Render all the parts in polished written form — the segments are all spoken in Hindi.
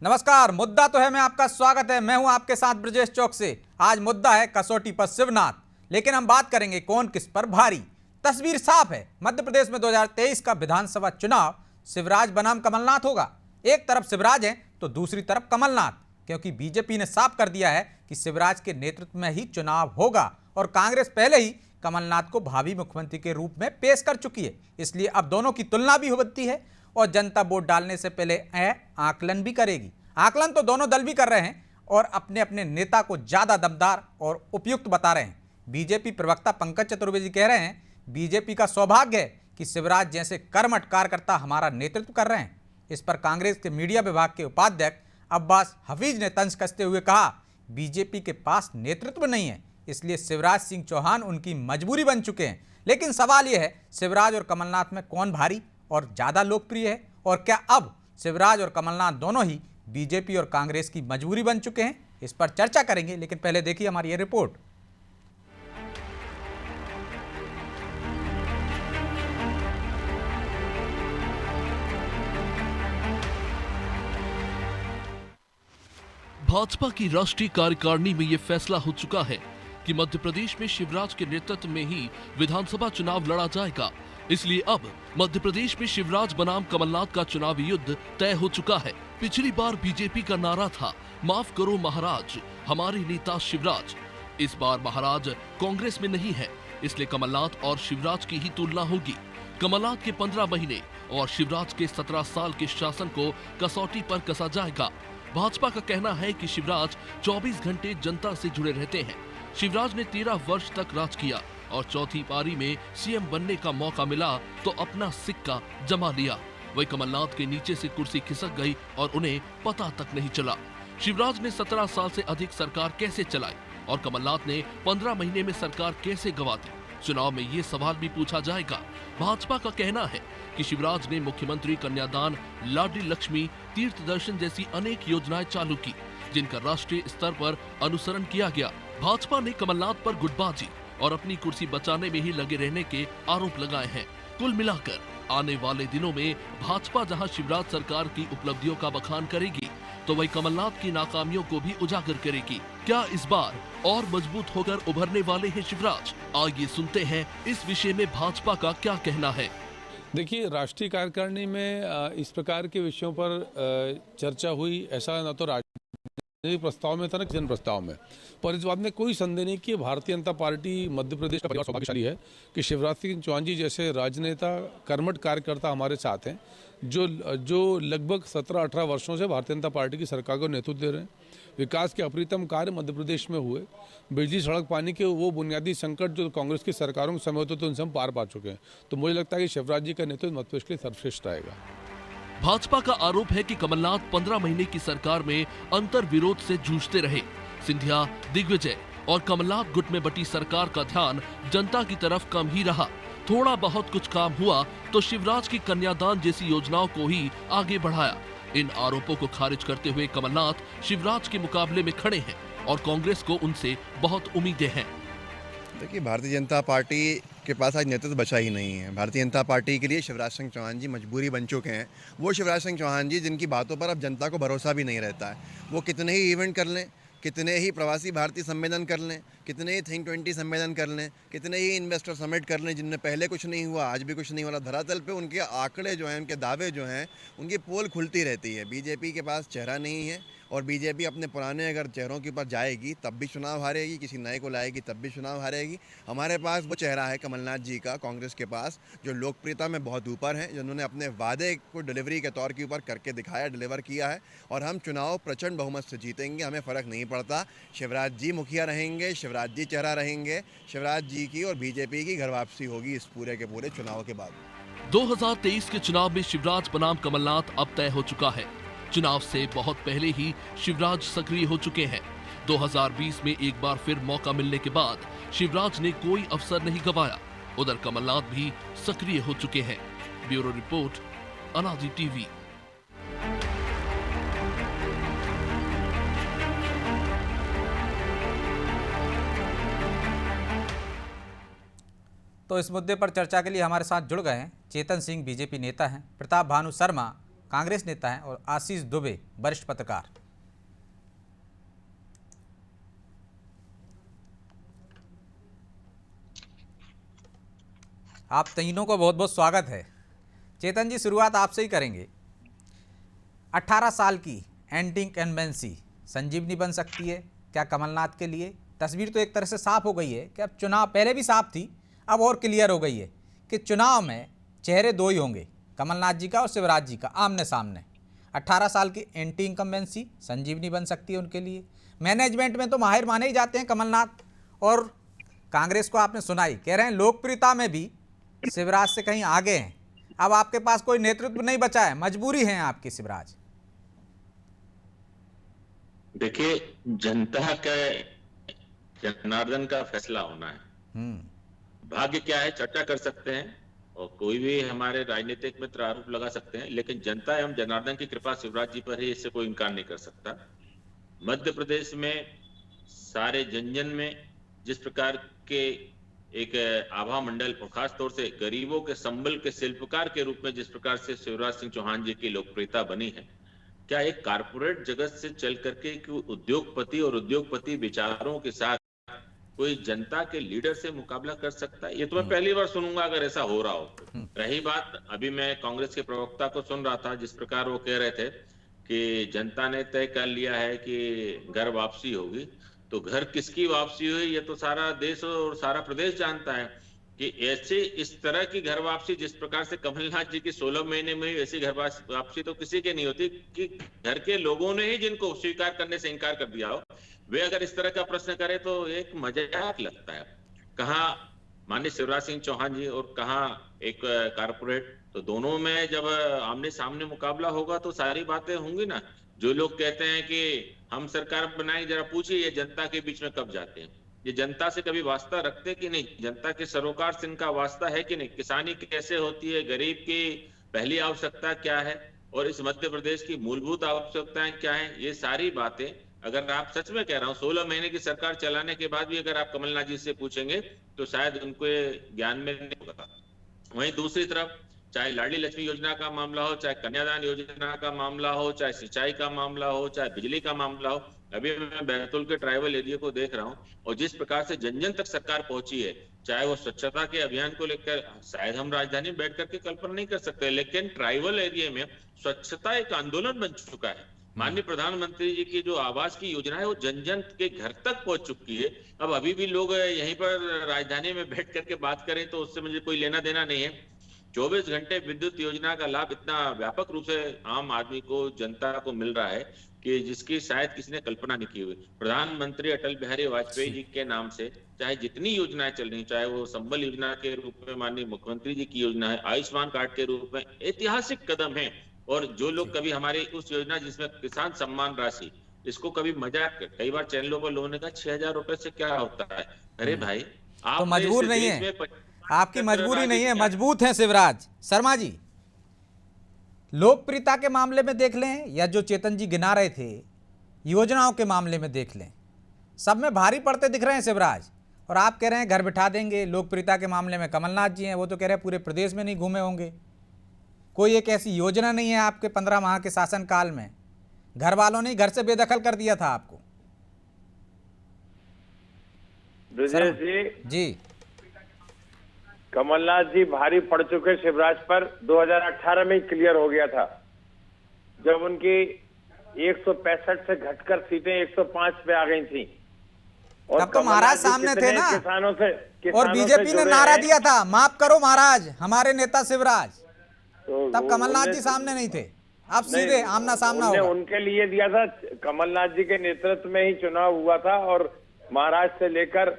नमस्कार। मुद्दा तो है में आपका स्वागत है। मैं हूं आपके साथ ब्रजेश चौक से। आज मुद्दा है कसौटी पर शिवनाथ, लेकिन हम बात करेंगे कौन किस पर भारी। तस्वीर साफ है, मध्य प्रदेश में 2023 का विधानसभा चुनाव शिवराज बनाम कमलनाथ होगा। एक तरफ शिवराज है तो दूसरी तरफ कमलनाथ, क्योंकि बीजेपी ने साफ कर दिया है कि शिवराज के नेतृत्व में ही चुनाव होगा और कांग्रेस पहले ही कमलनाथ को भावी मुख्यमंत्री के रूप में पेश कर चुकी है। इसलिए अब दोनों की तुलना भी होती है और जनता वोट डालने से पहले आकलन भी करेगी। आकलन तो दोनों दल भी कर रहे हैं और अपने अपने नेता को ज्यादा दमदार और उपयुक्त बता रहे हैं। बीजेपी प्रवक्ता पंकज चतुर्वेदी कह रहे हैं, बीजेपी का सौभाग्य है कि शिवराज जैसे कर्मठ कार्यकर्ता हमारा नेतृत्व कर रहे हैं। इस पर कांग्रेस के मीडिया विभाग के उपाध्यक्ष अब्बास हफीज ने तंज कसते हुए कहा, बीजेपी के पास नेतृत्व नहीं है, इसलिए शिवराज सिंह चौहान उनकी मजबूरी बन चुके हैं। लेकिन सवाल यह है, शिवराज और कमलनाथ में कौन भारी और ज्यादा लोकप्रिय है, और क्या अब शिवराज और कमलनाथ दोनों ही बीजेपी और कांग्रेस की मजबूरी बन चुके हैं? इस पर चर्चा करेंगे, लेकिन पहले देखिए हमारी ये रिपोर्ट। भाजपा की राष्ट्रीय कार्यकारिणी में यह फैसला हो चुका है कि मध्य प्रदेश में शिवराज के नेतृत्व में ही विधानसभा चुनाव लड़ा जाएगा। इसलिए अब मध्य प्रदेश में शिवराज बनाम कमलनाथ का चुनावी युद्ध तय हो चुका है। पिछली बार बीजेपी का नारा था, माफ करो महाराज, हमारे नेता शिवराज। इस बार महाराज कांग्रेस में नहीं है, इसलिए कमलनाथ और शिवराज की ही तुलना होगी। कमलनाथ के 15 महीने और शिवराज के 17 साल के शासन को कसौटी पर कसा जाएगा। भाजपा का कहना है कि शिवराज 24 घंटे जनता से जुड़े रहते हैं। शिवराज ने 13 वर्ष तक राज किया और चौथी पारी में सीएम बनने का मौका मिला तो अपना सिक्का जमा लिया। वही कमलनाथ के नीचे से कुर्सी खिसक गई और उन्हें पता तक नहीं चला। शिवराज ने 17 साल से अधिक सरकार कैसे चलाई और कमलनाथ ने 15 महीने में सरकार कैसे गंवा दी? चुनाव में ये सवाल भी पूछा जाएगा। भाजपा का कहना है कि शिवराज ने मुख्यमंत्री कन्यादान, लाडली लक्ष्मी, तीर्थ दर्शन जैसी अनेक योजनाएं चालू की, जिनका राष्ट्रीय स्तर पर अनुसरण किया गया। भाजपा ने कमलनाथ पर गुटबाजी और अपनी कुर्सी बचाने में ही लगे रहने के आरोप लगाए हैं। कुल मिलाकर आने वाले दिनों में भाजपा जहां शिवराज सरकार की उपलब्धियों का बखान करेगी, तो वही कमलनाथ की नाकामियों को भी उजागर करेगी। क्या इस बार और मजबूत होकर उभरने वाले हैं शिवराज? आइए सुनते हैं इस विषय में भाजपा का क्या कहना है। देखिए, राष्ट्रीय कार्यकारिणी में इस प्रकार के विषयों पर चर्चा हुई, ऐसा न तो राजनीतिक प्रस्ताव में था न जन प्रस्ताव में। पर इस बात में कोई संदेह नहीं कि भारतीय जनता पार्टी मध्य प्रदेश का परिवार सौभाग्यशाली है कि शिवराज सिंह चौहान जी जैसे राजनेता, कर्मठ कार्यकर्ता हमारे साथ हैं, जो लगभग 17-18 वर्षों से भारतीय जनता पार्टी की सरकार को नेतृत्व दे रहे हैं। विकास के अप्रतिम कार्य मध्य प्रदेश में हुए, बिजली, सड़क, पानी के वो बुनियादी संकट जो कांग्रेस की सरकारों के समय होते थे उनसे हम पार पा चुके हैं। तो मुझे लगता है कि शिवराज जी का नेतृत्व मध्य प्रदेश के लिए सर्वश्रेष्ठ रहेगा। भाजपा का आरोप है कि कमलनाथ 15 महीने की सरकार में अंतर विरोध से जूझते रहे। सिंधिया, दिग्विजय और कमलनाथ गुट में बटी सरकार का ध्यान जनता की तरफ कम ही रहा। थोड़ा बहुत कुछ काम हुआ तो शिवराज की कन्यादान जैसी योजनाओं को ही आगे बढ़ाया। इन आरोपों को खारिज करते हुए कमलनाथ शिवराज के मुकाबले में खड़े हैं और कांग्रेस को उनसे बहुत उम्मीदें हैं। देखिए, भारतीय जनता पार्टी के पास आज नेतृत्व बचा ही नहीं है। भारतीय जनता पार्टी के लिए शिवराज सिंह चौहान जी मजबूरी बन चुके हैं। वो शिवराज सिंह चौहान जी जिनकी बातों पर अब जनता को भरोसा भी नहीं रहता है। वो कितने ही इवेंट कर लें, कितने ही प्रवासी भारतीय सम्मेलन कर लें, कितने ही थिंक 20 सम्मेलन कर लें, कितने ही इन्वेस्टर समिट कर लें, जिनमें पहले कुछ नहीं हुआ, आज भी कुछ नहीं हुआ, धरातल पे उनके आंकड़े जो हैं, उनके दावे जो हैं, उनकी पोल खुलती रहती है। बीजेपी के पास चेहरा नहीं है और बीजेपी अपने पुराने अगर चेहरों के ऊपर जाएगी तब भी चुनाव हारेगी, किसी नए को लाएगी तब भी चुनाव हारेगी। हमारे पास वो चेहरा है कमलनाथ जी का, कांग्रेस के पास, जो लोकप्रियता में बहुत ऊपर हैं, जिन्होंने अपने वादे को डिलीवरी के तौर के ऊपर करके दिखाया, डिलीवर किया है। और हम चुनाव प्रचंड बहुमत से जीतेंगे, हमें फ़र्क नहीं पड़ता। शिवराज जी मुखिया रहेंगे, शिवराज जी चेहरा रहेंगे, शिवराज जी की और बीजेपी की घर वापसी होगी इस पूरे के पूरे चुनाव के बाद। 2023 के चुनाव में शिवराज बनाम कमलनाथ अब तय हो चुका है। चुनाव से बहुत पहले ही शिवराज सक्रिय हो चुके हैं। 2020 में एक बार फिर मौका मिलने के बाद शिवराज ने कोई अवसर नहीं गंवाया। उधर कमलनाथ भी सक्रिय हो चुके हैं। ब्यूरो रिपोर्ट, अनादि टीवी। तो इस मुद्दे पर चर्चा के लिए हमारे साथ जुड़ गए हैं चेतन सिंह, बीजेपी नेता हैं, प्रताप भानु शर्मा, कांग्रेस नेता हैं, और आशीष दुबे, वरिष्ठ पत्रकार। आप तीनों को बहुत बहुत स्वागत है। चेतन जी, शुरुआत आपसे ही करेंगे। 18 साल की एंटी इनकम्बेंसी संजीवनी बन सकती है क्या कमलनाथ के लिए? तस्वीर तो एक तरह से साफ हो गई है कि अब चुनाव, पहले भी साफ थी, अब और क्लियर हो गई है कि चुनाव में चेहरे दो ही होंगे, कमलनाथ जी का और शिवराज जी का, आमने सामने। 18 साल की एंटी इनकम्बेंसी संजीवनी बन सकती है उनके लिए। मैनेजमेंट में तो माहिर माने ही जाते हैं कमलनाथ, और कांग्रेस को आपने सुनाई, कह रहे हैं लोकप्रियता में भी शिवराज से कहीं आगे हैं। अब आपके पास कोई नेतृत्व नहीं बचा है, मजबूरी है आपकी शिवराज। देखिए, जनता का, जनार्दन का फैसला होना है। भाग्य क्या है चर्चा कर सकते हैं, और कोई भी हमारे राजनीतिक मित्र आरोप लगा सकते हैं, लेकिन जनता एवं जनार्दन की कृपा शिवराज जी पर है, इससे कोई इनकार नहीं कर सकता। मध्य प्रदेश में सारे जन जन में जिस प्रकार के एक आभा मंडल, और खास तौर से गरीबों के संबल के शिल्पकार के रूप में जिस प्रकार से शिवराज सिंह चौहान जी की लोकप्रियता बनी है, क्या एक कारपोरेट जगत से चल करके उद्योगपति और उद्योगपति विचारों के साथ कोई जनता के लीडर से मुकाबला कर सकता है? ये तो मैं पहली बार सुनूंगा अगर ऐसा हो रहा हो। रही बात, अभी मैं कांग्रेस के प्रवक्ता को सुन रहा था, जिस प्रकार वो कह रहे थे कि जनता ने तय कर लिया है कि घर वापसी होगी, तो घर किसकी वापसी हुई ये तो सारा देश और सारा प्रदेश जानता है कि ऐसे इस तरह की घर वापसी जिस प्रकार से कमलनाथ जी की 16 महीने में हुई, ऐसी घर वापसी तो किसी के नहीं होती कि घर के लोगों ने ही जिनको स्वीकार करने से इनकार कर दिया हो, वे अगर इस तरह का प्रश्न करे तो एक मजाक लगता है। कहाँ माननीय शिवराज सिंह चौहान जी और कहाँ एक कारपोरेट, तो दोनों में जब आमने सामने मुकाबला होगा तो सारी बातें होंगी ना। जो लोग कहते हैं कि हम सरकार बनाएंगे, जरा पूछिए ये जनता के बीच में कब जाते हैं? ये जनता से कभी वास्ता रखते कि नहीं? जनता के सरोकार से इनका वास्ता है कि नहीं? किसानी कैसे होती है, गरीब की पहली आवश्यकता क्या है, और इस मध्य प्रदेश की मूलभूत आवश्यकताएं क्या है, ये सारी बातें अगर आप, सच में कह रहा हूं, 16 महीने की सरकार चलाने के बाद भी अगर आप कमलनाथ जी से पूछेंगे तो शायद उनको ज्ञान में नहीं होगा। वहीं दूसरी तरफ चाहे लाडली लक्ष्मी योजना का मामला हो, चाहे कन्यादान योजना का मामला हो, चाहे सिंचाई का मामला हो, चाहे बिजली का मामला हो, अभी मैं बैतूल के ट्राइबल एरिया को देख रहा हूं, और जिस प्रकार से जन जन तक सरकार पहुंची है, चाहे वो स्वच्छता के अभियान को लेकर, शायद हम राजधानी में बैठ करके कल्पना नहीं कर सकते, लेकिन ट्राइबल एरिया में स्वच्छता एक आंदोलन बन चुका है। माननीय प्रधानमंत्री जी की जो आवास की योजना है वो जन जन के घर तक पहुंच चुकी है। अब अभी भी लोग यहीं पर राजधानी में बैठ करके बात करें तो उससे मुझे कोई लेना देना नहीं है। 24 घंटे विद्युत योजना का लाभ इतना व्यापक रूप से आम आदमी को, जनता को मिल रहा है कि जिसकी शायद किसी ने कल्पना नहीं की हुई। प्रधानमंत्री अटल बिहारी वाजपेयी जी के नाम से चाहे जितनी योजनाएं चल रही, चाहे वो संबल योजना के रूप में माननीय मुख्यमंत्री जी की योजना है, आयुष्मान कार्ड के रूप में, ऐतिहासिक कदम है। और जो लोग कभी हमारी उस योजना जिसमें किसान सम्मान राशि, इसको कभी मजाक, कई बार चैनलों पर लोगों ने कहा 6,000 रुपए से क्या होता है। अरे भाई, आप तो मजबूर नहीं है, आपकी मजबूरी नहीं है, मजबूत है शिवराज। शर्मा जी, लोकप्रियता के मामले में देख लें या जो चेतन जी गिना रहे थे योजनाओं के मामले में देख लें, सब में भारी पड़ते दिख रहे हैं शिवराज। और आप कह रहे हैं घर बिठा देंगे। लोकप्रियता के मामले में कमलनाथ जी हैं, वो तो कह रहे हैं पूरे प्रदेश में नहीं घूमे होंगे। कोई एक ऐसी योजना नहीं है आपके 15 माह के शासनकाल में, घर वालों ने घर से बेदखल कर दिया था आपको। ब्रजेश जी, कमलनाथ जी भारी पड़ चुके शिवराज पर 2018 में ही क्लियर हो गया था, जब उनकी 165 से घटकर सीटें 105 पे आ गई थी। और तब तो महाराज सामने थे ना, किसानों से और बीजेपी ने नारा दिया था, माफ करो महाराज, हमारे नेता शिवराज। तो तब कमलनाथ जी सामने नहीं थे, अब सीधे आमना सामना होगा। उनके लिए दिया था, कमलनाथ जी के नेतृत्व में ही चुनाव हुआ था, और महाराष्ट्र से लेकर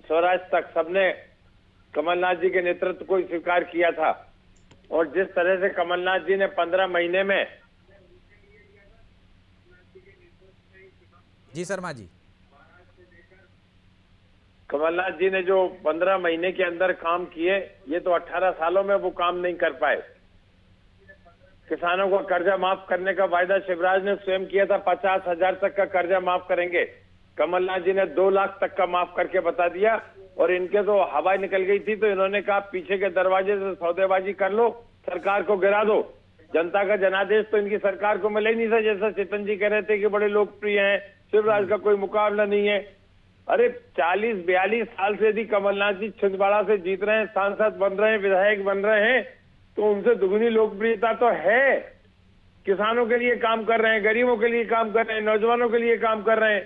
स्वराज तक सबने कमलनाथ जी के नेतृत्व को स्वीकार किया था। और जिस तरह से कमलनाथ जी ने 15 महीने में, जी शर्मा जी, कमलनाथ जी ने जो 15 महीने के अंदर काम किए, ये तो 18 सालों में वो काम नहीं कर पाए। किसानों को कर्जा माफ करने का वायदा शिवराज ने स्वयं किया था, 50,000 तक का कर्जा माफ करेंगे। कमलनाथ जी ने 2 लाख तक का माफ करके बता दिया, और इनके तो हवा निकल गई थी, तो इन्होंने कहा पीछे के दरवाजे से सौदेबाजी कर लो, सरकार को गिरा दो। जनता का जनादेश तो इनकी सरकार को मिला ही नहीं था। जैसा चेतन जी कह रहे थे कि बड़े लोकप्रिय हैं, शिवराज का कोई मुकाबला नहीं है। अरे 40-42 साल से यदि कमलनाथ जी छिंदवाड़ा से जीत रहे हैं, सांसद बन रहे हैं, विधायक बन रहे हैं, तो उनसे दुगनी लोकप्रियता तो है। किसानों के लिए काम कर रहे हैं, गरीबों के लिए काम कर रहे हैं, नौजवानों के लिए काम कर रहे हैं।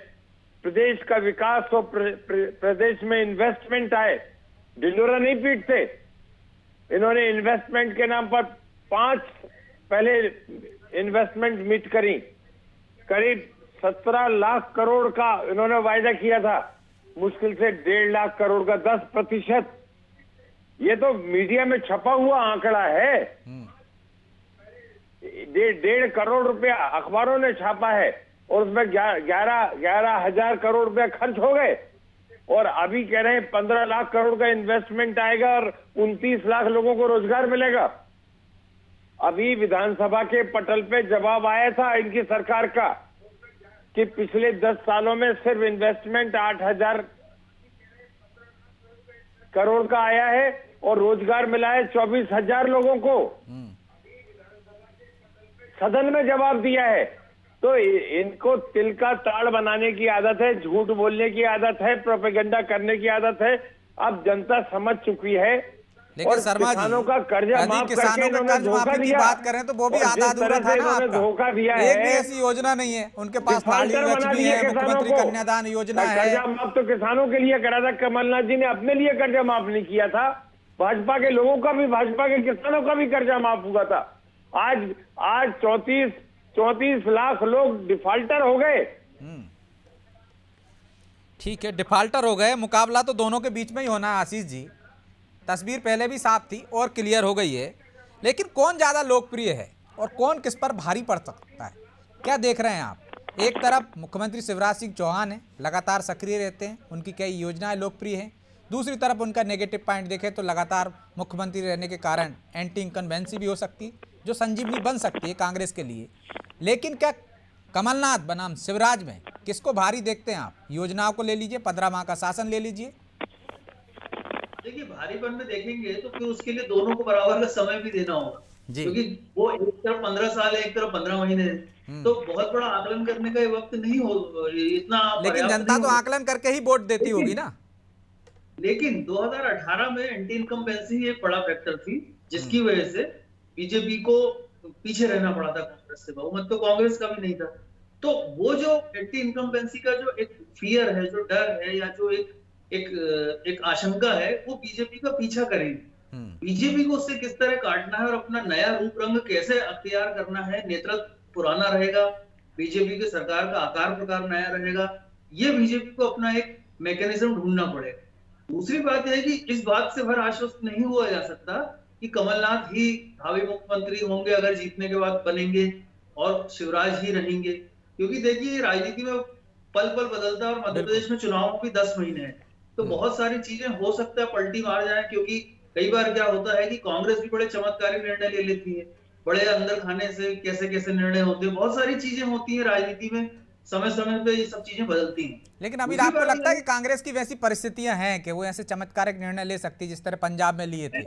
प्रदेश का विकास हो, प्रदेश में इन्वेस्टमेंट आए, ढिंडोरा नहीं पीटते। इन्होंने इन्वेस्टमेंट के नाम पर 5 पहले इन्वेस्टमेंट मीट करी, करीब 17 लाख करोड़ का इन्होंने वायदा किया था, मुश्किल से 1.5 लाख करोड़ का 10%। ये तो मीडिया में छपा हुआ आंकड़ा है। 1.5 करोड़ रुपया अखबारों ने छापा है और उसमें 11,000 करोड़ रुपया खर्च हो गए, और अभी कह रहे हैं 15 लाख करोड़ का इन्वेस्टमेंट आएगा और 29 लाख लोगों को रोजगार मिलेगा। अभी विधानसभा के पटल पे जवाब आया था इनकी सरकार का कि पिछले 10 सालों में सिर्फ इन्वेस्टमेंट 8,000 करोड़ का आया है और रोजगार मिला है 24,000 लोगों को। सदन में जवाब दिया है। तो इनको तिल का ताड़ बनाने की आदत है, झूठ बोलने की आदत है, प्रोपेगेंडा करने की आदत है। अब जनता समझ चुकी है। लेकिन शर्मा जी, किसानों का कर्जा माफ करके इन्होंने धोखा दिया। बात करें तो वो भी आधा अधूरा था ना आपका। धोखा दिया एक है। भी ऐसी योजना नहीं है उनके पास। लक्ष्मी है, मुख्यमंत्री कन्यादान योजना है। कर्जा माफ तो किसानों के लिए करा था, कमलनाथ जी ने अपने लिए कर्जा माफ नहीं किया था। भाजपा के लोगों का भी, भाजपा के किसानों का भी कर्जा माफ हुआ था। आज 34 लाख लोग डिफाल्टर हो गए। ठीक है, डिफाल्टर हो गए। मुकाबला तो दोनों के बीच में ही होना है आशीष जी। तस्वीर पहले भी साफ थी और क्लियर हो गई है। लेकिन कौन ज़्यादा लोकप्रिय है और कौन किस पर भारी पड़ सकता है, क्या देख रहे हैं आप? एक तरफ मुख्यमंत्री शिवराज सिंह चौहान हैं, लगातार सक्रिय रहते हैं, उनकी कई योजनाएं लोकप्रिय हैं। दूसरी तरफ उनका नेगेटिव पॉइंट देखें तो लगातार मुख्यमंत्री रहने के कारण एंटी इनकम्बेंसी भी हो सकती है, जो संजीवनी बन सकती है कांग्रेस के लिए। लेकिन क्या कमलनाथ बनाम शिवराज में किसको भारी देखते हैं आप? योजनाओं को ले लीजिए, 15 माह का शासन ले लीजिए। देखिए, भारीपन में देखेंगे तो फिर उसके लिए दोनों को बराबर का समय भी देना होगा, क्योंकि वो एक तरफ 15 साल है, एक तरफ 15 महीने है, तो बहुत बड़ा आकलन करने का ये वक्त नहीं हो इतना। लेकिन जनता तो आकलन करके ही वोट देती होगी ना। लेकिन 2018 में एंटी इनकम्बेंसी एक बड़ा फैक्टर थी, जिसकी वजह से बीजेपी को पीछे रहना पड़ा था कांग्रेस से। बहुमत तो कांग्रेस का भी नहीं था। तो वो जो एंटी इनकम्बेंसी का जो एक फियर है, जो डर है, या जो एक आशंका है, वो बीजेपी का पीछा करेगी। बीजेपी को उससे किस तरह काटना है और अपना नया रूप रंग कैसे अख्तियार करना है, नेतृत्व पुराना रहेगा, बीजेपी की सरकार का आकार प्रकार नया रहेगा, ये बीजेपी को अपना एक मैकेनिज्म ढूंढना पड़ेगा। दूसरी बात यह है कि इस बात से भर आश्वस्त नहीं हुआ जा सकता कि कमलनाथ ही भावी मुख्यमंत्री होंगे अगर जीतने के बाद बनेंगे, और शिवराज ही रहेंगे, क्योंकि देखिए राजनीति में पल पल बदलता है और मध्य प्रदेश में चुनाव भी 10 महीने हैं, तो बहुत सारी चीजें हो सकता है पलटी मार जाए। क्योंकि कई बार क्या होता है कि कांग्रेस भी बड़े चमत्कारी निर्णय ले लेती है, बड़े अंदर खाने से कैसे कैसे निर्णय होते हैं, बहुत सारी चीजें होती है राजनीति में, समय समय पे ये सब चीजें बदलती हैं। लेकिन अभी आपको लगता है कि कांग्रेस की वैसी परिस्थितियां हैं कि वो ऐसे चमत्कारिक निर्णय ले सकती है जिस तरह पंजाब में लिए थे?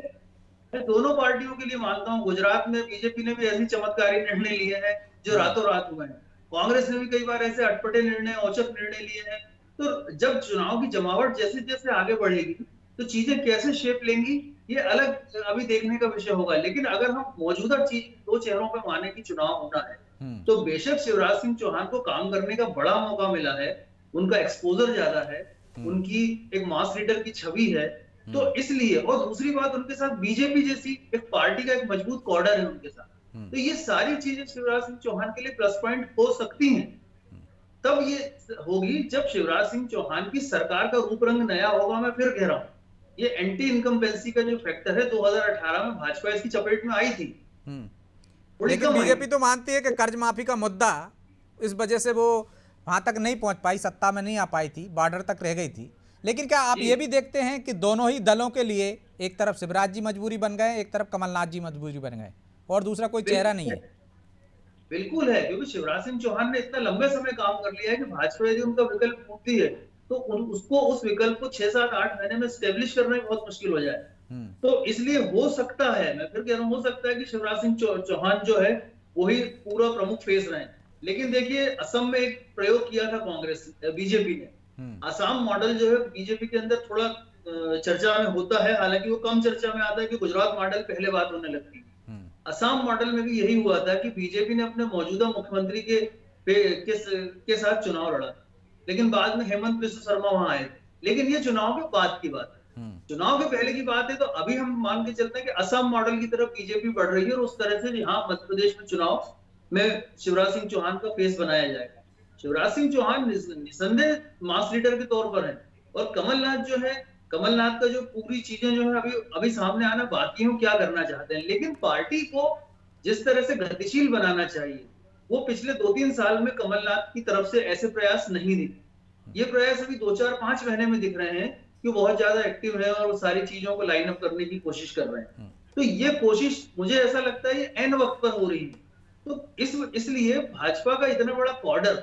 मैं दोनों पार्टियों के लिए मानता हूँ। गुजरात में बीजेपी ने भी ऐसी चमत्कारी निर्णय लिए हैं जो रातों रात हुए हैं। कांग्रेस ने भी कई बार ऐसे अटपटे निर्णय, औचक निर्णय लिए हैं। तो जब चुनाव की जमावट जैसे जैसे आगे बढ़ेगी तो चीजें कैसे शेप लेंगी, ये अलग अभी देखने का विषय होगा। लेकिन अगर हम मौजूदा चीज 2 चेहरों पे माने कि चुनाव होना है, तो बेशक शिवराज सिंह चौहान को काम करने का बड़ा मौका मिला है, उनका एक्सपोजर ज्यादा है, उनकी एक मास लीडर की छवि है, तो इसलिए। और दूसरी बात, उनके साथ बीजेपी जैसी एक पार्टी का एक मजबूत कॉर्डर है उनके साथ, तो ये सारी चीजें शिवराज सिंह चौहान के लिए प्लस पॉइंट हो सकती हैं। तब ये होगी जब शिवराज सिंह चौहान की सरकार का रूप रंग नया होगा। मैं फिर कह रहा हूँ, ये एंटी इनकम्बेंसी का जो फैक्टर है, 2018 में भाजपा इसकी चपेट में आई थी। लेकिन बीजेपी तो मानती है कि कर्ज माफी का मुद्दा इस वजह से वो वहां तक नहीं पहुंच पाई, सत्ता में नहीं आ पाई थी, बॉर्डर तक रह गई थी। लेकिन क्या आप ये भी देखते हैं कि दोनों ही दलों के लिए एक तरफ शिवराज जी मजबूरी बन गए, एक तरफ कमलनाथ जी मजबूरी बन गए, और दूसरा कोई चेहरा नहीं है? बिल्कुल है, क्योंकि शिवराज सिंह चौहान ने इतना लंबे समय काम कर लिया है कि भाजपा यदि उनका विकल्प ढूंढती है तो उसको उस विकल्प को 6, 7, 8 महीने में स्टेब्लिश करना बहुत मुश्किल हो जाए। तो इसलिए हो सकता है, मैं फिर कह रहा हूं, हो सकता है कि शिवराज सिंह चौहान जो है वही पूरा प्रमुख फेस रहे। लेकिन देखिए, असम में एक प्रयोग किया था कांग्रेस बीजेपी ने। असम मॉडल जो है बीजेपी के अंदर थोड़ा चर्चा में होता है, हालांकि वो कम चर्चा में आता है कि गुजरात मॉडल पहले बात होने लगती है। असम मॉडल में भी यही हुआ था कि बीजेपी ने अपने मौजूदा मुख्यमंत्री के साथ चुनाव लड़ा, लेकिन बाद में हेमंत बिस्व शर्मा वहां आए। लेकिन ये चुनाव के बाद की बात है, चुनाव के पहले की बात है। तो अभी हम मान के चलते हैं कि असम मॉडल की तरफ बीजेपी बढ़ रही है, और उस तरह से यहाँ मध्य प्रदेश में चुनाव में शिवराज सिंह चौहान का फेस बनाया जाएगा। शिवराज सिंह चौहान निसंदेह मास लीडर के तौर पर है, और कमलनाथ जो है, कमलनाथ का जो पूरी चीजें जो है अभी सामने आना बाकी है, क्या करना चाहते हैं। लेकिन पार्टी को जिस तरह से गतिशील बनाना चाहिए, वो पिछले 2-3 साल में कमलनाथ की तरफ से ऐसे प्रयास नहीं दिखे। ये प्रयास अभी 2-4-5 महीने में दिख रहे हैं कि बहुत ज्यादा एक्टिव है और वो सारी चीजों को लाइन अप करने की कोशिश कर रहे हैं। तो ये कोशिश मुझे ऐसा लगता है ये एन वक्त पर हो रही है। तो इसलिए भाजपा का इतना बड़ा कॉर्डर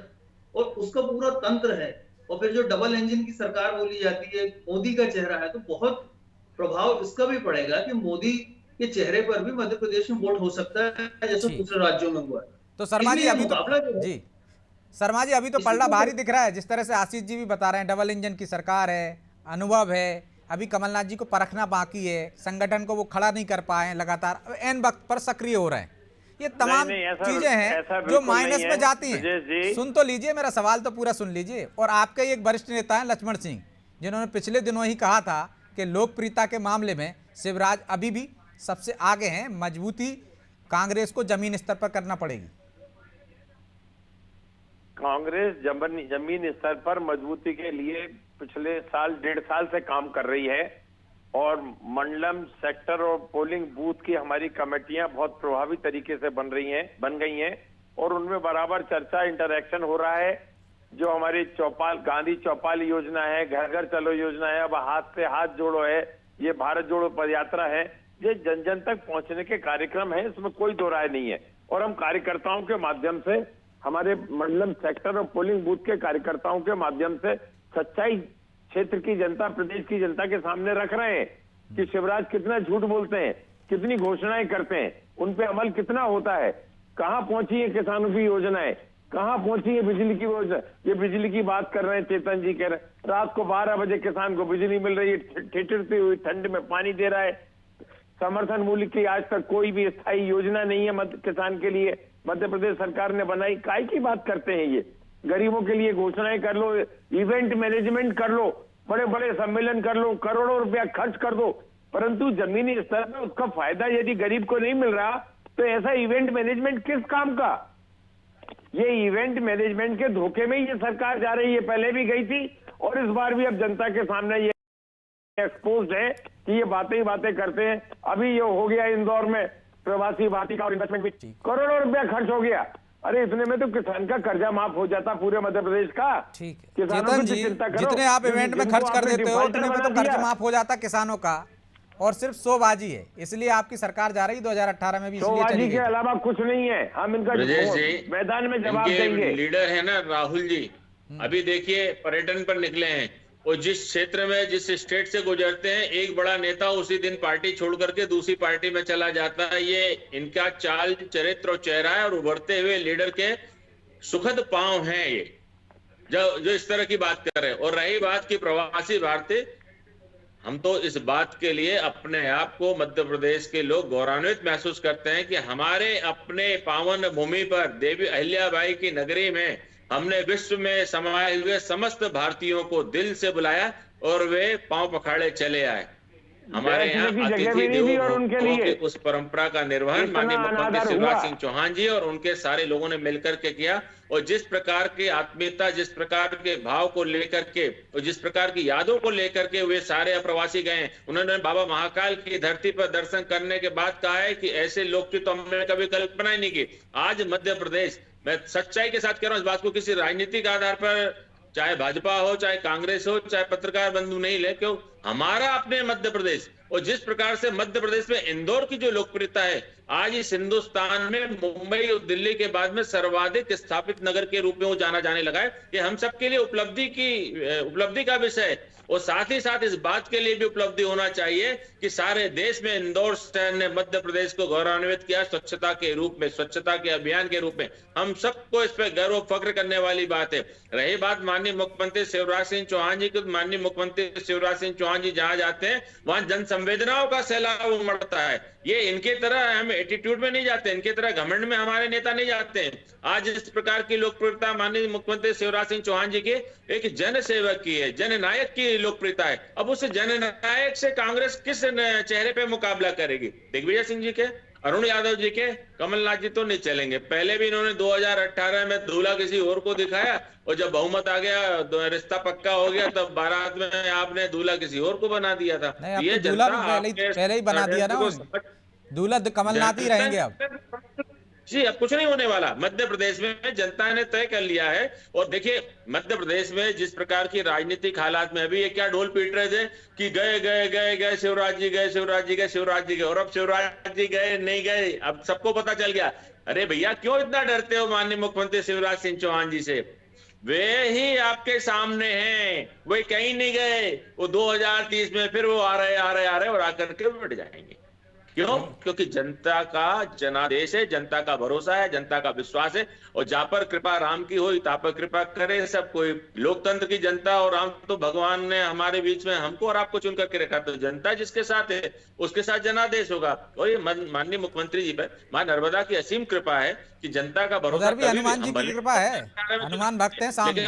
और उसका पूरा तंत्र है, और फिर जो डबल इंजन की सरकार बोली जाती है, मोदी का चेहरा है, तो बहुत प्रभाव इसका भी पड़ेगा कि मोदी के चेहरे पर भी मध्य प्रदेश में वोट हो सकता है, जैसे दूसरे राज्यों में हुआ है। तो शर्मा जी अभी तो पलड़ा भारी दिख रहा है, जिस तरह से आशीष जी भी बता रहे हैं, डबल इंजन की सरकार है, अनुभव है, अभी कमलनाथ जी को परखना बाकी है, संगठन को वो खड़ा नहीं कर पाए, लगातार एन वक्त पर सक्रिय हो रहे हैं। ये तमाम चीजें हैं जो माइनस में जाती हैं। सुन तो लीजिए, मेरा सवाल तो पूरा सुन लीजिए। और आपके एक वरिष्ठ नेता हैं लक्ष्मण सिंह, जिन्होंने पिछले दिनों ही कहा था कि लोकप्रियता के मामले में शिवराज अभी भी सबसे आगे हैं, मजबूती कांग्रेस को जमीन स्तर पर करना पड़ेगी। कांग्रेस जमीन स्तर पर मजबूती के लिए पिछले 1.5 साल से काम कर रही है, और मंडलम, सेक्टर और पोलिंग बूथ की हमारी कमेटियां बहुत प्रभावी तरीके से बन गई हैं, और उनमें बराबर चर्चा, इंटरेक्शन हो रहा है। जो हमारी गांधी चौपाल योजना है, घर घर चलो योजना है, अब हाथ से हाथ जोड़ो है, ये भारत जोड़ो पदयात्रा है, ये जन जन तक पहुंचने के कार्यक्रम है, इसमें कोई दो राय नहीं है। और हम कार्यकर्ताओं के माध्यम से, हमारे मंडलम, सेक्टर और पोलिंग बूथ के कार्यकर्ताओं के माध्यम से सच्चाई क्षेत्र की जनता, प्रदेश की जनता के सामने रख रहे हैं कि शिवराज कितना झूठ बोलते हैं, कितनी घोषणाएं करते हैं, उन पे अमल कितना होता है, कहां पहुंची है किसानों की योजनाएं, कहां पहुंची है बिजली की योजना। ये बिजली की बात कर रहे हैं, चेतन जी कह रहे हैं, रात को 12 बजे किसान को बिजली मिल रही है, ठिठुरती हुई ठंड में पानी दे रहा है। समर्थन मूल्य की आज तक कोई भी स्थायी योजना नहीं है किसान के लिए मध्य प्रदेश सरकार ने बनाई। काय की बात करते हैं ये? गरीबों के लिए घोषणाएं कर लो, इवेंट मैनेजमेंट कर लो, बड़े बड़े सम्मेलन कर लो, करोड़ों रुपया खर्च कर दो, परंतु जमीनी स्तर पर उसका फायदा यदि गरीब को नहीं मिल रहा, तो ऐसा इवेंट मैनेजमेंट किस काम का? ये इवेंट मैनेजमेंट के धोखे में ये सरकार जा रही है, पहले भी गई थी और इस बार भी अब जनता के सामने ये एक्सपोज्ड है कि ये बातें ही बातें करते हैं। अभी ये हो गया इंदौर में प्रवासी भारतीय का इन्वेस्टमेंट भी करोड़ों रुपया खर्च हो गया। अरे इतने में तो किसान का कर्जा माफ हो जाता पूरे मध्य प्रदेश का। ठीक है चेतन जी, जितने आप इवेंट में खर्च कर देते हो उतने में तो कर्ज माफ हो जाता किसानों का, और सिर्फ शोबाजी है, इसलिए आपकी सरकार जा रही 2018 में भी शोबाजी के अलावा कुछ नहीं है। हम इनका मैदान में जवाब देंगे। लीडर है ना राहुल जी, अभी देखिए पर्यटन पर निकले हैं, और जिस क्षेत्र में, जिस स्टेट से गुजरते हैं, एक बड़ा नेता उसी दिन पार्टी छोड़ करके दूसरी पार्टी में चला जाता है। ये इनका चाल, चरित्र और चेहरा है, और उभरते हुए लीडर के सुखद पांव हैं ये, जो इस तरह की बात कर रहे हैं। और रही बात की प्रवासी भारतीय, हम तो इस बात के लिए अपने आप को, मध्य प्रदेश के लोग गौरवान्वित महसूस करते हैं कि हमारे अपने पावन भूमि पर देवी अहिल्याबाई की नगरी में हमने विश्व में समाये हुए समस्त भारतीयों को दिल से बुलाया और वे पांव पखाड़े चले आए। हमारे यहाँ अतिथि देवो भव की उस परंपरा का निर्वहन माननीय मुख्यमंत्री शिवराज सिंह चौहान जी और उनके सारे लोगों ने मिलकर के किया। और जिस प्रकार की आत्मीयता, जिस प्रकार के भाव को लेकर के और जिस प्रकार की यादों को लेकर के वे सारे अप्रवासी गए, उन्होंने बाबा महाकाल की धरती पर दर्शन करने के बाद कहा है कि ऐसे लोग की तो हमने कभी कल्पना ही नहीं की। आज मध्य प्रदेश, मैं सच्चाई के साथ कह रहा हूं इस बात को, किसी राजनीतिक आधार पर, चाहे भाजपा हो, चाहे कांग्रेस हो, चाहे पत्रकार बंधु नहीं ले, क्यों हमारा अपने मध्य प्रदेश, और जिस प्रकार से मध्य प्रदेश में इंदौर की जो लोकप्रियता है, आज इस हिंदुस्तान में मुंबई और दिल्ली के बाद में सर्वाधिक स्थापित नगर के रूप में वो जाना जाने लगा है। ये हम सबके लिए उपलब्धि का विषय है। और साथ ही साथ इस बात के लिए भी उपलब्धि होना चाहिए कि सारे देश में इंदौर शहर ने मध्य प्रदेश को गौरवान्वित किया स्वच्छता के रूप में, स्वच्छता के अभियान के रूप में। हम सबको इस पर गर्व फख्र करने वाली बात है। रही बात माननीय मुख्यमंत्री शिवराज सिंह चौहान जी की, माननीय मुख्यमंत्री शिवराज सिंह चौहान जी जहां जाते हैं वहां जन संवेदनाओं का सैलाब उमड़ता है। ये इनके तरह हम एटीट्यूड में नहीं जाते, इनके तरह घमंड में हमारे नेता नहीं जाते हैं। आज इस प्रकार की लोकप्रियता माननीय मुख्यमंत्री शिवराज सिंह चौहान जी की एक जन सेवक की है, जननायक की लोकप्रियता है। अब उस जननायक से कांग्रेस किस चेहरे पे मुकाबला करेगी? दिग्विजय सिंह जी के, अरुण यादव जी के, कमलनाथ जी तो नहीं चलेंगे। पहले भी इन्होंने 2018 में दूल्हा किसी और को दिखाया और जब बहुमत आ गया, रिश्ता पक्का हो गया, तब बारात में आपने दूल्हा किसी और को बना दिया था। ये दूल्हा पहले ही बना दिया ना, दूल्हा कमलनाथ ही रहेंगे अब। जी, अब कुछ नहीं होने वाला। मध्य प्रदेश में जनता ने तय कर लिया है। और देखिए मध्य प्रदेश में जिस प्रकार की राजनीतिक हालात में, अभी ये क्या ढोल पीट रहे थे कि गए गए गए गए शिवराज जी गए, शिवराज जी गए, शिवराज जी गए, और अब शिवराज जी गए नहीं गए, अब सबको पता चल गया। अरे भैया क्यों इतना डरते हो माननीय मुख्यमंत्री शिवराज सिंह चौहान जी से? वे ही आपके सामने हैं, वे कहीं नहीं गए। वो 2030 में फिर वो आ रहे और आकर के बैठ जाएंगे। क्यों? क्योंकि जनता का जनादेश है, जनता का भरोसा है, जनता का विश्वास है। और जहां पर कृपा राम की हो ता पर कृपा करे सब कोई। लोकतंत्र की जनता, और हम तो भगवान ने हमारे बीच में हमको और आपको चुन करके रखा, तो जनता जिसके साथ है उसके साथ जनादेश होगा। और ये माननीय मुख्यमंत्री जी पर मां नर्मदा की असीम कृपा है कि जनता का भरोसा। हनुमान जी की कृपा है, हनुमान भक्त हैं सामने।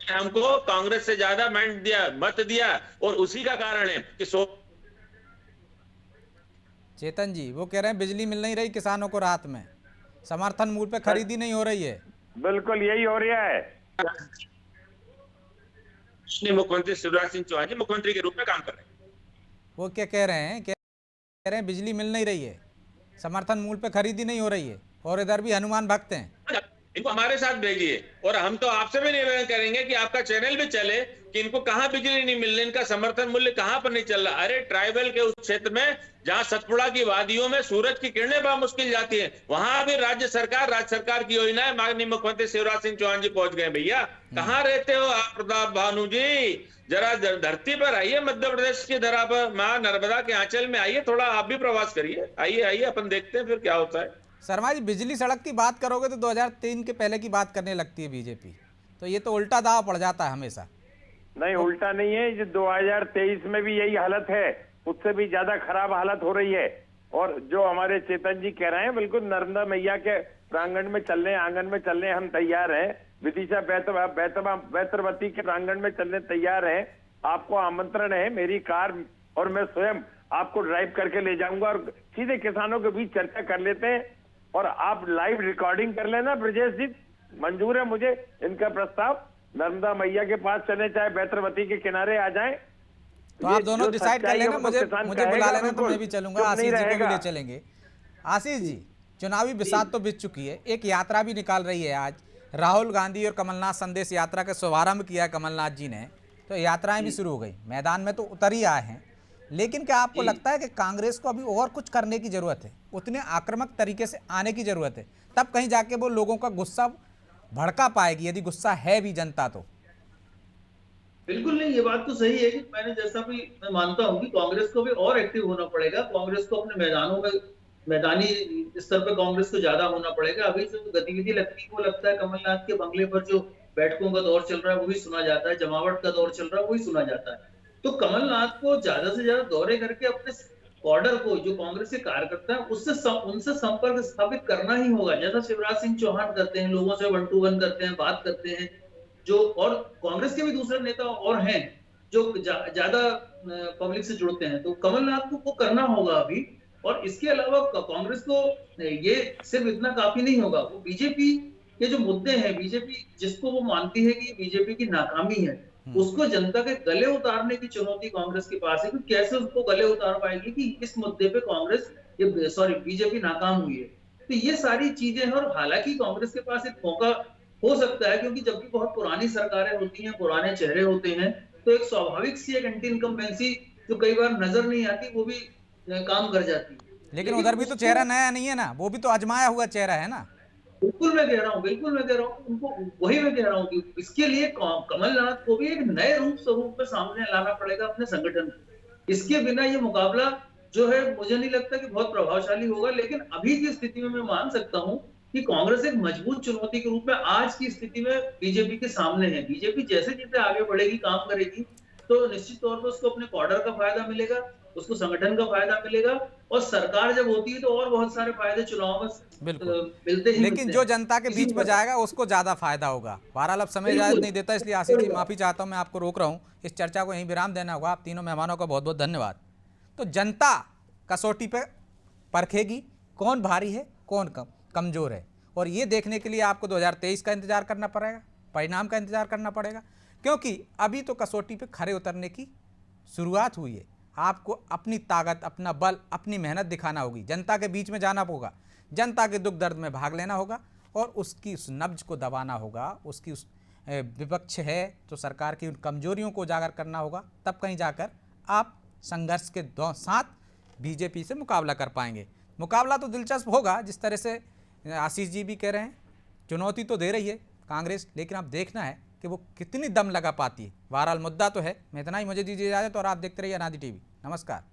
हमको कांग्रेस से ज्यादा मत दिया और उसी का कारण है कि चेतन जी वो कह रहे हैं बिजली मिल नहीं रही किसानों को रात में, समर्थन मूल्य पे खरीदी नहीं हो रही है। बिल्कुल यही हो रहा है। मुख्यमंत्री शिवराज सिंह चौहान जी मुख्यमंत्री के रूप में काम कर रहे हैं। वो क्या कह रहे हैं बिजली मिल नहीं रही है, समर्थन मूल्य पे खरीदी नहीं हो रही है, और इधर भी हनुमान भक्त हैं। इनको हमारे साथ भेजिए। और हम तो आपसे भी निवेदन करेंगे कि आपका चैनल भी चले कि इनको कहां बिजली नहीं मिल रही, इनका समर्थन मूल्य कहां पर नहीं चल रहा। अरे ट्राइबल के उस क्षेत्र में जहां सतपुड़ा की वादियों में सूरज की किरणें बहुत मुश्किल जाती है, वहां भी राज्य सरकार की योजना है। माननीय मुख्यमंत्री शिवराज सिंह चौहान जी पहुंच गए। भैया कहां रहते हो आप प्रताप भानु जी? जरा धरती पर आइए, मध्य प्रदेश की धरा पर, मां नर्मदा के आंचल में आइए, थोड़ा आप भी प्रवास करिए। आइए अपन देखते हैं फिर क्या होता है। शर्मा जी बिजली सड़क की बात करोगे तो 2003 के पहले की बात करने लगती है बीजेपी, तो ये तो उल्टा दाव पड़ जाता है हमेशा। नहीं, उल्टा नहीं है, जो 2023 में भी यही हालत है, उससे भी ज्यादा खराब हालत हो रही है। और जो हमारे चेतन जी कह रहे हैं, बिल्कुल नर्मदा मैया के प्रांगण में चलने, आंगन में चलने हम तैयार हैं। विदिशा बैतरवती के प्रांगण में चलने तैयार हैं। आपको आमंत्रण है, मेरी कार और मैं स्वयं आपको ड्राइव करके ले जाऊंगा और सीधे किसानों के बीच चर्चा कर लेते हैं। और आप लाइव रिकॉर्डिंग कर लेना। ब्रजेश जी, मंजूर है मुझे इनका प्रस्ताव। नर्मदा मैया के पास चले, चाहे बैतरवती के किनारे आ जाएं। तो आप दोनों डिसाइड कर लेना, मुझे बुला लेना, तो मैं भी चलूंगा, आशीष जी को भी ले चलेंगे। आशीष जी, चुनावी बिसात तो बीत चुकी है, एक यात्रा भी निकाल रही है आज। राहुल गांधी और कमलनाथ संदेश यात्रा का शुभारंभ किया कमलनाथ जी ने, तो यात्राएं भी शुरू हो गई, मैदान में तो उतर ही आए हैं। लेकिन क्या आपको लगता है कि कांग्रेस को अभी और कुछ करने की जरूरत है, उतने आक्रामक तरीके से आने की जरूरत है, तब कहीं जाके वो लोगों का गुस्सा भड़का पाएगी, यदि गुस्सा है भी जनता तो? बिल्कुल नहीं, ये बात तो सही है कि मैंने जैसा भी मैं मानता हूं कि कांग्रेस को भी और एक्टिव होना पड़ेगा। कांग्रेस को अपने मैदानों में, मैदानी स्तर पर कांग्रेस को ज्यादा होना पड़ेगा। अभी जो गतिविधि लगती है वो लगता है कमलनाथ के बंगले पर जो बैठकों का दौर चल रहा है वो भी सुना जाता है, जमावट का दौर चल रहा है वो भी सुना जाता है। तो कमलनाथ को ज्यादा से ज्यादा दौरे करके अपने ऑर्डर को, जो कांग्रेस के कार्यकर्ता है उनसे संपर्क स्थापित करना ही होगा, जैसा शिवराज सिंह चौहान करते हैं, लोगों से 1 to 1 करते हैं, बात करते हैं। जो और कांग्रेस के भी दूसरे नेता और हैं जो ज्यादा पब्लिक से जुड़ते हैं, तो कमलनाथ को करना होगा अभी। और इसके अलावा कांग्रेस को ये सिर्फ इतना काफी नहीं होगा, वो बीजेपी के जो मुद्दे हैं, बीजेपी जिसको वो मानती है कि बीजेपी की नाकामी है, उसको जनता के गले उतारने की चुनौती कांग्रेस के पास है कि कैसे उसको गले उतार पाएगी कि इस मुद्दे पे बीजेपी नाकाम हुई है। तो ये सारी चीजें हैं। और हालांकि कांग्रेस के पास एक मौका हो सकता है, क्योंकि जब भी बहुत पुरानी सरकारें होती हैं, पुराने चेहरे होते हैं, तो एक स्वाभाविक सी एक एंटी इनकम्बेंसी जो कई बार नजर नहीं आती वो भी काम कर जाती है। लेकिन उधर भी तो चेहरा नया नहीं है ना, वो भी तो आजमाया हुआ चेहरा है ना। बिल्कुल मैं कह रहा हूँ, बिल्कुल मैं कह रहा हूँ, उनको वही मैं कह रहा हूँ कि इसके लिए कमलनाथ को भी एक नए स्वरूप में सामने लाना पड़ेगा अपने संगठन को। इसके बिना ये मुकाबला जो है मुझे नहीं लगता कि बहुत प्रभावशाली होगा। लेकिन अभी की स्थिति में मैं मान सकता हूँ कि कांग्रेस एक मजबूत चुनौती के रूप में आज की स्थिति में बीजेपी के सामने है। बीजेपी जैसे जैसे आगे बढ़ेगी, काम करेगी, तो निश्चित तौर पर उसको अपने कॉर्डर का फायदा मिलेगा, उसको संगठन का फायदा मिलेगा, और सरकार जब होती है तो और बहुत सारे फायदे चुनाव में मिलते ही लेकिन जो जनता के बीच में जाएगा उसको ज्यादा फायदा होगा। बहरहाल अब समय इजाजत नहीं देता, इसलिए आशीष जी माफी चाहता हूं, मैं आपको रोक रहा हूं। इस चर्चा को यहीं विराम देना होगा। आप तीनों मेहमानों का बहुत बहुत धन्यवाद। तो जनता कसौटी पे परखेगी कौन भारी है कौन कमजोर है, और ये देखने के लिए आपको 2023 का इंतजार करना पड़ेगा, परिणाम का इंतजार करना पड़ेगा, क्योंकि अभी तो कसौटी पे खड़े उतरने की शुरुआत हुई है। आपको अपनी ताकत, अपना बल, अपनी मेहनत दिखाना होगी, जनता के बीच में जाना होगा, जनता के दुख दर्द में भाग लेना होगा, और उसकी उस नब्ज को दबाना होगा, उसकी उस विपक्ष है तो सरकार की उन कमजोरियों को उजागर करना होगा। तब कहीं जाकर आप संघर्ष के साथ बीजेपी से मुकाबला कर पाएंगे। मुकाबला तो दिलचस्प होगा, जिस तरह से आशीष जी भी कह रहे हैं, चुनौती तो दे रही है कांग्रेस, लेकिन अब देखना है कि वो कितनी दम लगा पाती है। बहरहाल मुद्दा तो है। मैं इतना ही, मुझे दीजिए इजाजत और आप देखते रहिए अनादि टीवी। नमस्कार।